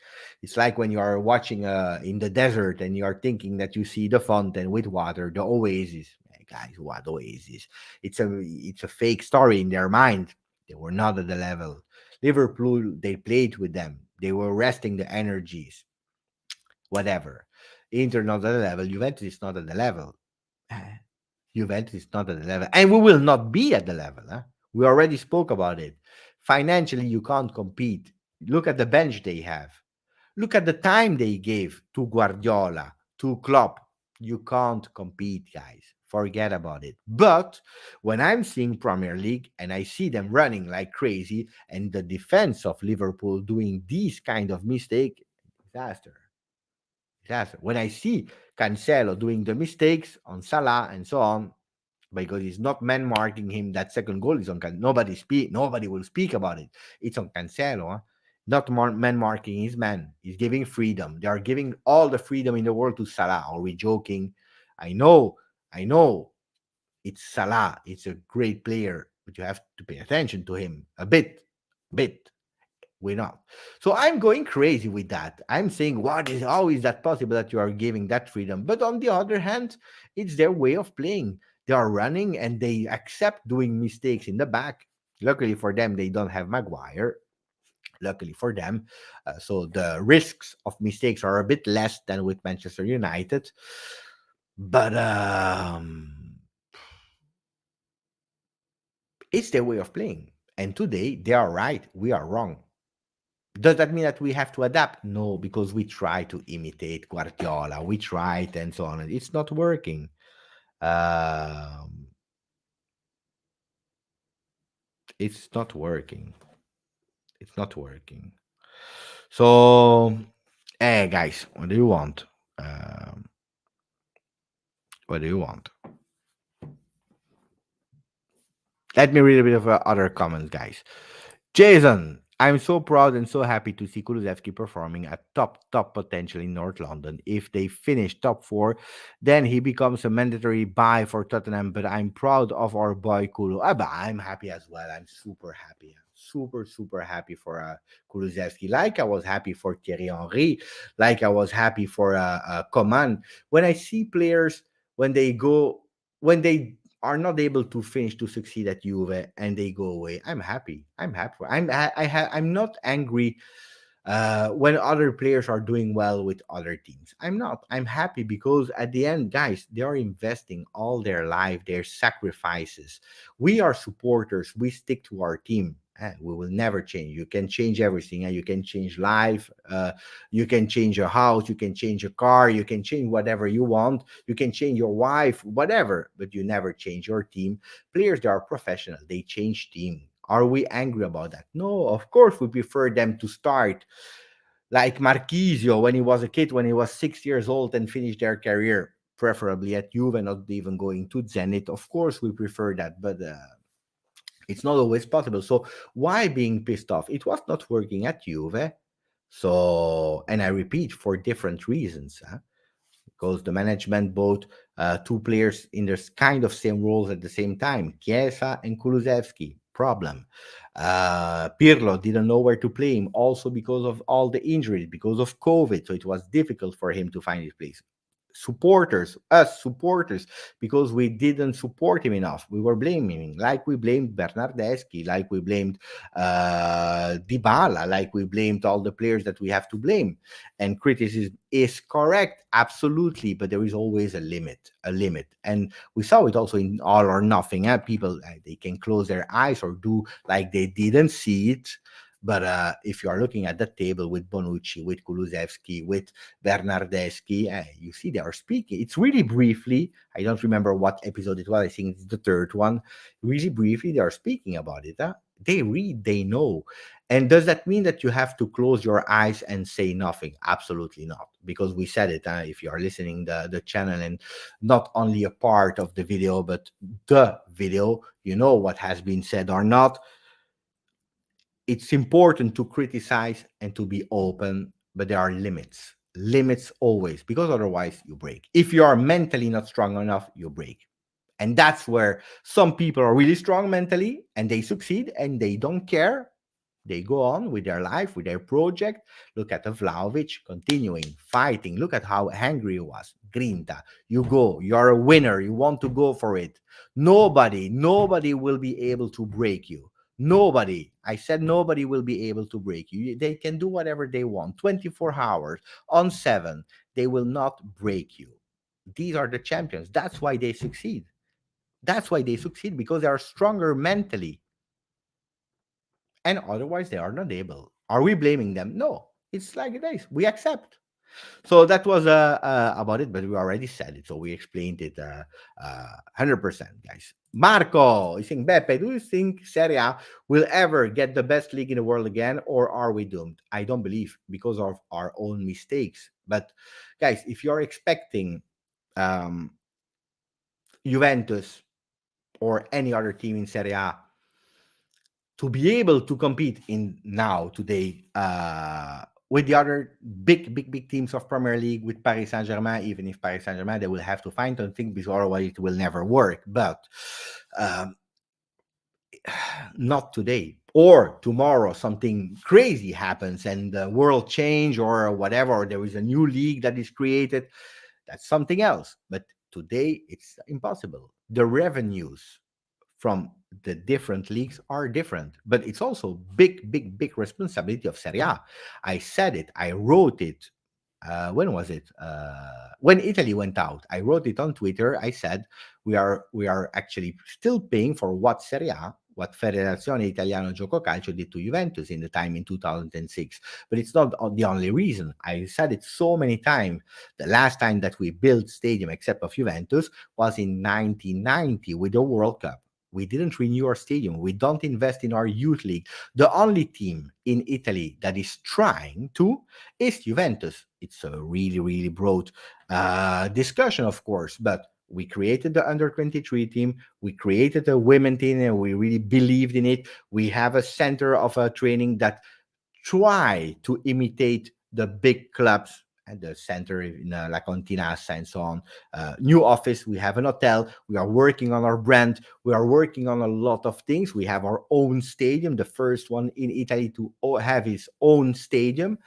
A: It's like when you are watching in the desert and you are thinking that you see the fountain with water, the oasis. Guys, what oasis? It's a fake story in their mind. They were not at the level. Liverpool, they played with them. They were resting the energies. Whatever. Inter not at the level. Juventus is not at the level. Juventus is not at the level, and we will not be at the level. Huh? We already spoke about it. Financially, you can't compete. Look at the bench they have. Look at the time they gave to Guardiola, to Klopp. You can't compete, guys. Forget about it. But when I'm seeing Premier League and I see them running like crazy and the defense of Liverpool doing these kind of mistake, disaster. Disaster. When I see Cancelo doing the mistakes on Salah and so on, because he's not man marking him. That second goal is on Nobody will speak about it. It's on Cancelo. Not man marking his man. He's giving freedom. They are giving all the freedom in the world to Salah. Are we joking? I know, I know. It's Salah. It's a great player, but you have to pay attention to him a bit, bit. We're not. So I'm going crazy with that. I'm saying, what is how is that possible that you are giving that freedom? But on the other hand, it's their way of playing. They are running and they accept doing mistakes in the back. Luckily for them, they don't have Maguire. Luckily for them. So the risks of mistakes are a bit less than with Manchester United. But it's their way of playing. And today they are right, we are wrong. Does that mean that we have to adapt? No, because we try to imitate Guardiola, we tried and so on. It's not working. Um, it's not working. It's not working. So, guys, what do you want? Um, what do you want? Let me read a bit of other comments, guys. Jason, I'm so proud and so happy to see Kulusevski performing at top potential in North London. If they finish top four, then he becomes a mandatory buy for Tottenham. But I'm proud of our boy Kulu. But I'm happy as well. I'm super happy. Super happy for Kulusevski. Like I was happy for Thierry Henry. Like I was happy for Coman. When I see players, when they go, when they are not able to finish to succeed at Juve and they go away, I'm happy. I'm happy. I'm not angry when other players are doing well with other teams. I'm not. I'm happy because at the end, guys, they are investing all their life, their sacrifices. We are supporters. We stick to our team. We will never change. You can change everything. You can change life. You can change a house. You can change a car. You can change whatever you want. You can change your wife, whatever, but you never change your team. Players, they are professional. They change team. Are we angry about that? No, of course we prefer them to start like Marquisio when he was a kid, when he was 6 years old and finished their career, preferably at Juve, not even going to Zenit. Of course we prefer that, but it's not always possible. So why being pissed off? It was not working at Juve. So, and I repeat, for different reasons. Because the management bought two players in their kind of same roles at the same time, Chiesa and Kulusevski. Problem. Pirlo didn't know where to play him, also because of all the injuries, because of COVID. So it was difficult for him to find his place. Us supporters, because we didn't support him enough. We were blaming him, like we blamed Bernardeschi, like we blamed Dybala, like we blamed all the players that we have to blame. And criticism is correct, absolutely, but there is always a limit. And we saw it also in All or Nothing. People, they can close their eyes or do like they didn't see it. But if you are looking at the table with Bonucci, with Kulusevski, with Bernardeschi, you see they are speaking. It's really briefly. I don't remember what episode it was. I think it's the third one. Really briefly, they are speaking about it. They read, they know. And does that mean that you have to close your eyes and say nothing? Absolutely not. Because we said it. If you are listening the channel and not only a part of the video, but the video, you know what has been said or not. It's important to criticize and to be open, but there are limits always, because otherwise you break. If you are mentally not strong enough, you break. And that's where some people are really strong mentally and they succeed and they don't care. They go on with their life, with their project. Look at the Vlahovic continuing, fighting. Look at how angry he was. Grinta, you go. You're a winner. You want to go for it. Nobody will be able to break you. Nobody. I said nobody will be able to break you. They can do whatever they want. 24 hours on 7. They will not break you. These are the champions. That's why they succeed. That's why they succeed, because they are stronger mentally. and otherwise they are not able. Are we blaming them? No, it's like it is. We accept. So that was about it, but we already said it, so we explained it 100%, guys. Marco is saying, Beppe, do you think Serie A will ever get the best league in the world again, or are we doomed? I don't believe because of our own mistakes. But guys, if you're expecting um, Juventus or any other team in Serie A to be able to compete in now today with the other big teams of Premier League, with Paris Saint Germain, even if Paris Saint Germain they will have to find something because otherwise it will never work. But um, not today or tomorrow. Something crazy happens and the world change or whatever, or there is a new league that is created. That's something else. But today it's impossible. The revenues from the different leagues are different, but it's also big responsibility of Serie A. I said it, I wrote it. When was it? When Italy went out, I wrote it on Twitter. I said we are actually still paying for what Serie A, what Federazione Italiana Gioco Calcio did to Juventus in the time in 2006. But it's not the only reason. I said it so many times. The last time that we built stadium except of Juventus was in 1990 with the World Cup. We didn't renew our stadium. We don't invest in our youth league. The only team in Italy that is trying to is Juventus. It's a really broad discussion, of course, but we created the under 23 team. We created a women team, and we really believed in it. We have a center of training that try to imitate the big clubs and the center in La Continassa and so on. New office, we have an hotel. We are working on our brand. We are working on a lot of things. We have our own stadium, the first one in Italy to have his own stadium.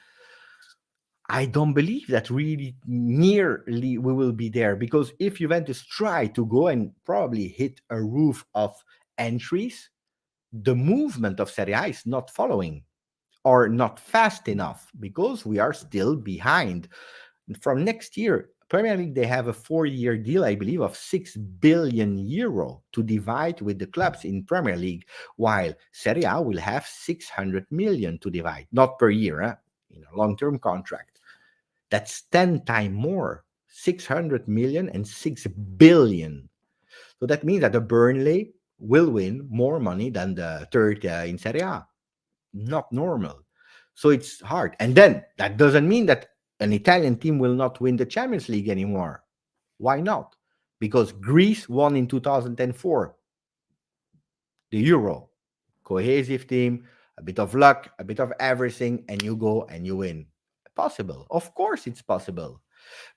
A: I don't believe that really nearly we will be there, because if Juventus try to go and probably hit a roof of entries, the movement of Serie A is not following or not fast enough because we are still behind. From next year, Premier League, they have a 4-year deal, I believe, of 6 billion euro to divide with the clubs in Premier League, while Serie A will have 600 million to divide, not per year, in a long-term contract. That's 10 times more, 600 million and 6 billion. So that means that the Burnley will win more money than the third in Serie A. Not normal. So it's hard. And then that doesn't mean that an Italian team will not win the Champions League anymore. Why not? Because Greece won in 2004 the Euro. Cohesive team, a bit of luck, a bit of everything, and you go and you win. Possible. Of course, it's possible.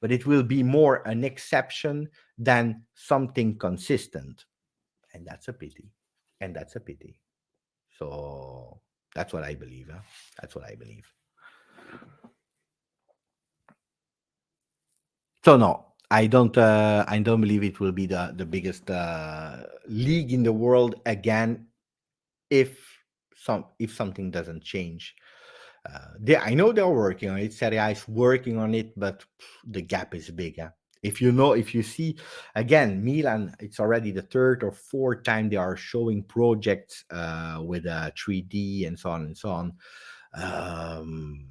A: But it will be more an exception than something consistent. And that's a pity. And that's a pity. So that's what I believe. Huh? That's what I believe. So no, I don't. I don't believe it will be the biggest league in the world again if if something doesn't change. I know they're working on it. Serie A is working on it, but the gap is big. Huh? If you see again, Milan, it's already the third or fourth time they are showing projects with 3D and so on and so on. Um,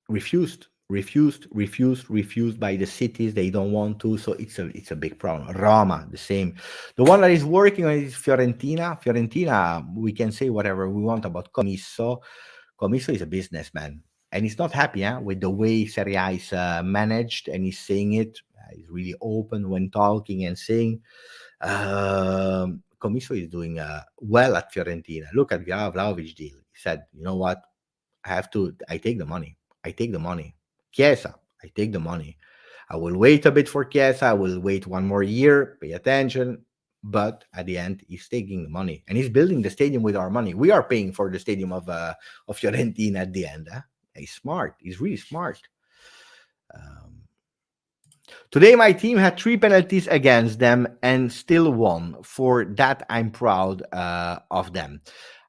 A: refused by the cities. They don't want to, so it's a big problem. Roma, the same. The one that is working on it is Fiorentina. We can say whatever we want about Commisso is a businessman, and he's not happy with the way Serie A is managed, and he's saying it. He's really open when talking and saying Commisso is doing well at Fiorentina. Look at Vlahovic deal. He said, you know what, I take the money. I take the money. Chiesa, I take the money. I will wait a bit for Chiesa. I will wait 1 more year, pay attention. But at the end, he's taking the money and he's building the stadium with our money. We are paying for the stadium of Fiorentina at the end. Huh? He's smart. He's really smart. Um, Today, my team had 3 penalties against them and still won. For that, I'm proud of them.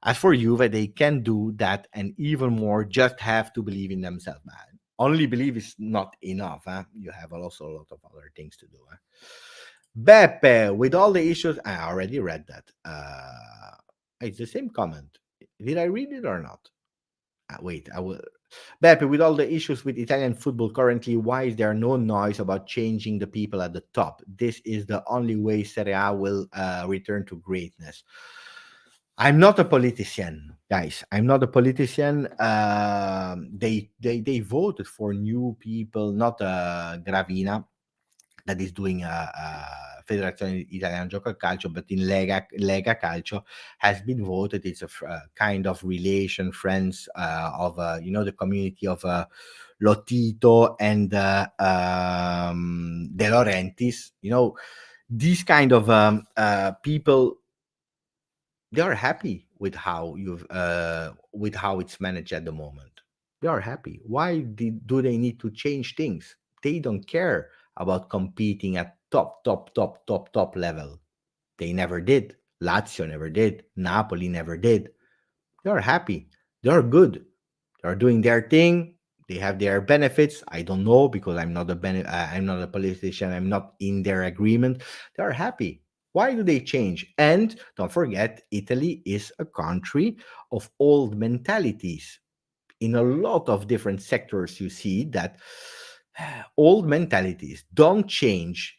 A: As for Juve, they can do that and even more. Just have to believe in themselves, man. Only believe is not enough. Huh? You have also a lot of other things to do. Huh? Beppe, with all the issues, I already read that. It's the same comment. Did I read it or not? Wait, I will. Beppe, with all the issues with Italian football currently, why is there no noise about changing the people at the top? This is the only way Serie A will return to greatness. I'm not a politician, guys. I'm not a politician. They voted for new people, not Gravina, that is doing Federazione Italiana Gioco al Calcio, but in Lega Calcio has been voted. It's a kind of relation, friends of the community of Lotito and De Laurentiis. These kind of people, they are happy with how it's managed at the moment. They are happy. Why do they need to change things? They don't care about competing at top level. They never did. Lazio never did. Napoli never did. They are happy. They are good. They are doing their thing. They have their benefits. I don't know because I'm not a politician. I'm not in their agreement. They are happy. Why do they change? And don't forget, Italy is a country of old mentalities. In a lot of different sectors, you see that old mentalities don't change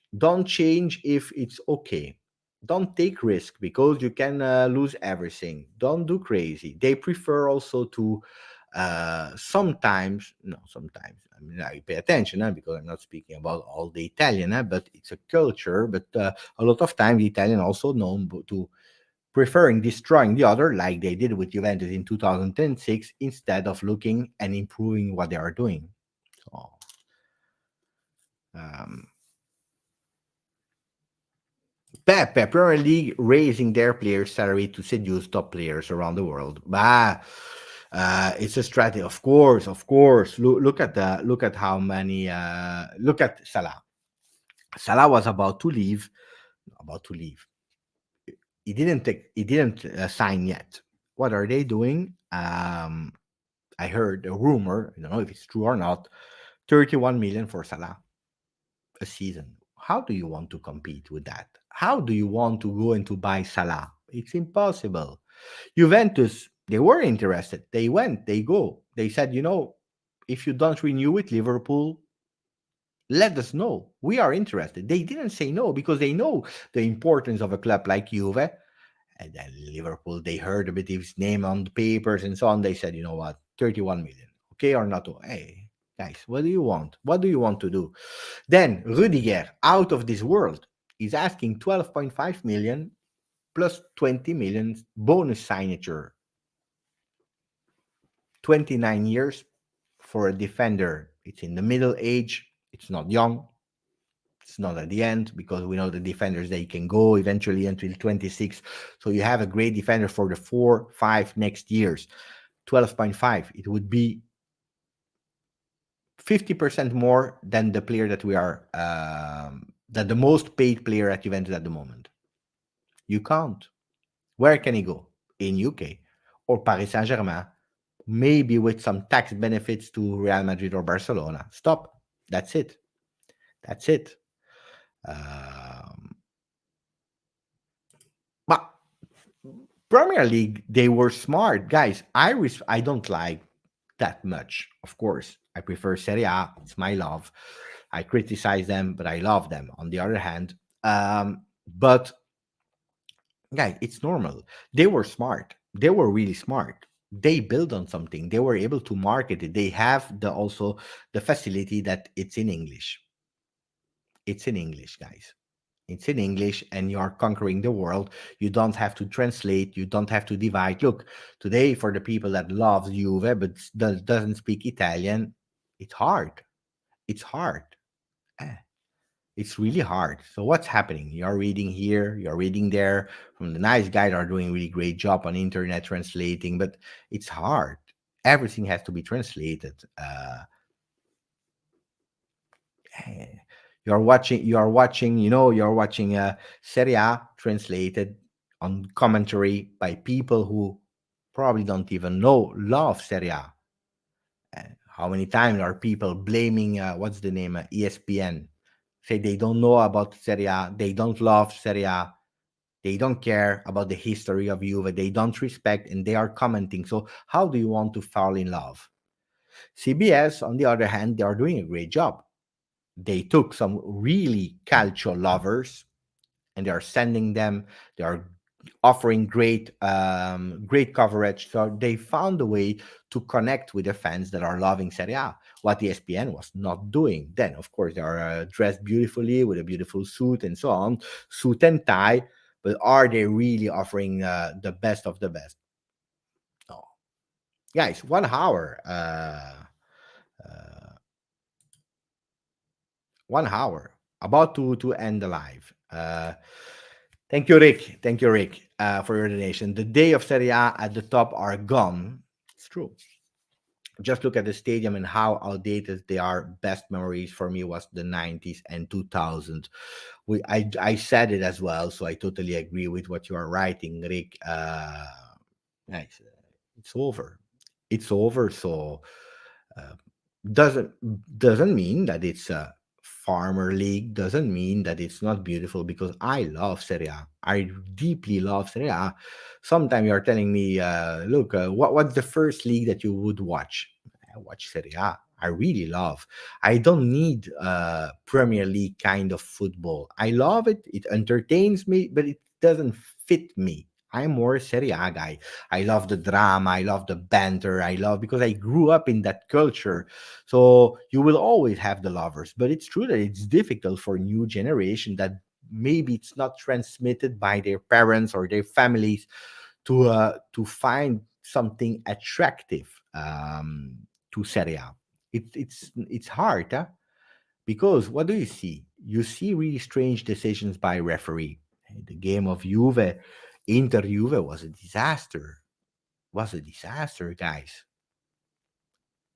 A: if it's okay. Don't take risk because you can lose everything. Don't do crazy. They prefer also to sometimes, no, sometimes, I mean, I pay attention because I'm not speaking about all the Italian, but it's a culture. But a lot of times the Italian also known to preferring destroying the other, like they did with Juventus in 2006, instead of looking and improving what they are doing. So, um, Pepe, Premier League raising their players' salary to seduce top players around the world. Bah, it's a strategy, of course, of course. Look at how many. Look at Salah. Salah was about to leave. He didn't sign yet. What are they doing? I heard a rumor. I don't know if it's true or not. 31 million for Salah a season. How do you want to compete with that? How do you want to go and to buy Salah? It's impossible. Juventus, they were interested. They went, they go. They said, if you don't renew with Liverpool, let us know. We are interested. They didn't say no because they know the importance of a club like Juve. And then Liverpool, they heard a bit of his name on the papers and so on. They said, you know what, 31 million. Okay or not? Hey, guys, what do you want? What do you want to do? Then Rudiger, out of this world, is asking 12.5 million plus 20 million bonus signature. 29 years for a defender. It's in the middle age. It's not young. It's not at the end because we know the defenders, they can go eventually until 26. So you have a great defender for the 4-5 next years. 12.5. It would be 50% more than the player that we are, that the most paid player at Juventus at the moment. You can't. Where can he go? In UK or Paris Saint-Germain, maybe with some tax benefits to Real Madrid or Barcelona. Stop. That's it. That's it. Um, but Premier League, they were smart guys. I don't like that much. Of course, I prefer Serie A. It's my love. I criticize them, but I love them. On the other hand, but guys, it's normal. They were smart. They were really smart. They built on something. They were able to market it. They have also the facility that it's in English. It's in English, guys. It's in English, and you are conquering the world. You don't have to translate. You don't have to divide. Look, today for the people that loves Juve but doesn't speak Italian, it's hard. It's hard. Eh, It's really hard. So what's happening? You're reading here, you're reading there. From the nice guys are doing a really great job on internet translating, but it's hard. Everything has to be translated. Eh, you're watching Serie A translated on commentary by people who probably don't even love Serie A. How many times are people blaming what's the name, ESPN, say they don't know about Serie A, they don't love Serie A, they don't care about the history of Juve, they don't respect, and they are commenting. So how do you want to fall in love? CBS, on the other hand, they are doing a great job. They took some really calcio lovers and they are sending them. They are offering great coverage. So they found a way to connect with the fans that are loving Serie A, what ESPN was not doing. Then, of course, they are dressed beautifully with a beautiful suit and so on, suit and tie. But are they really offering the best of the best? No, guys. 1 hour. 1 hour. About to end the live. Thank you, Rick. Thank you, Rick, for your donation. The day of Serie A at the top are gone. It's true. Just look at the stadium and how outdated they are. Best memories for me was the 90s and 2000s. I said it as well, so I totally agree with what you are writing, Rick. Yeah, it's over. It's over. So uh, doesn't doesn't mean that it's a farmer league. Doesn't mean that it's not beautiful, because I love Serie A. I deeply love Serie A. Sometimes you're telling me, look, what's the first league that you would watch? I watch Serie A. I really love. I don't need Premier League kind of football. I love it. It entertains me, but it doesn't fit me. I'm more a Serie A guy. I love the drama. I love the banter. I love, because I grew up in that culture. So you will always have the lovers, but it's true that it's difficult for new generation that maybe it's not transmitted by their parents or their families to find something attractive to Serie A. It's hard, huh? Because what do you see? You see really strange decisions by referee. The game of Juve, Inter Juve was a disaster. Was a disaster, guys.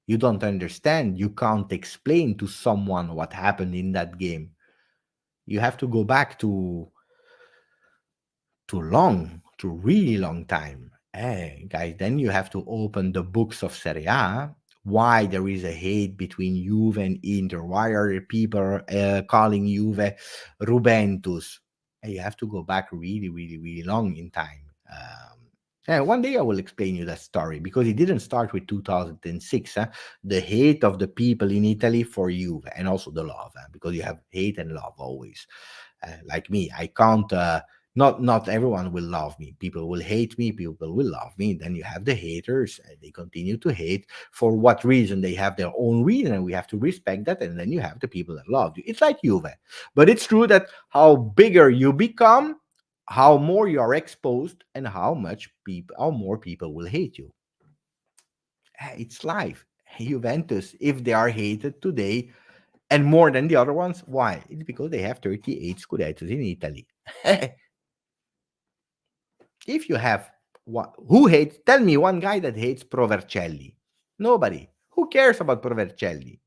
A: You don't understand. You can't explain to someone what happened in that game. You have to go back to really long time. Hey, guys, then you have to open the books of Serie A. Why there is a hate between Juve and Inter? Why are people calling Juve Juventus? Hey, you have to go back really, really, really long in time. And one day I will explain you that story, because it didn't start with 2006. The hate of the people in Italy for Juve, and also the love, because you have hate and love always. Like me, I can't. Not everyone will love me. People will hate me. People will love me. Then you have the haters. They continue to hate. For what reason? They have their own reason, and we have to respect that. And then you have the people that love you. It's like Juve, but it's true that how bigger you become, how more you are exposed, and how more people will hate you. It's life. Juventus, if they are hated today and more than the other ones, why? It's because they have 38 scudettos in Italy. If you have what, who hates? Tell me one guy that hates Provercelli. Nobody. Who cares about Provercelli?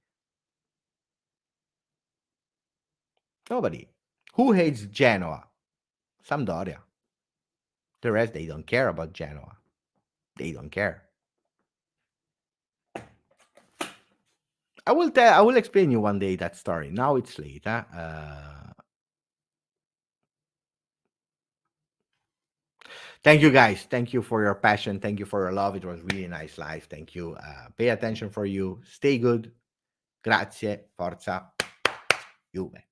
A: Nobody. Who hates Genoa? Sampdoria. The rest, they don't care about Genoa. They don't care. I will tell. I will explain you one day that story. Now it's late. Huh? Thank you, guys. Thank you for your passion. Thank you for your love. It was really nice live. Thank you. Pay attention for you. Stay good. Grazie. Forza. Juve.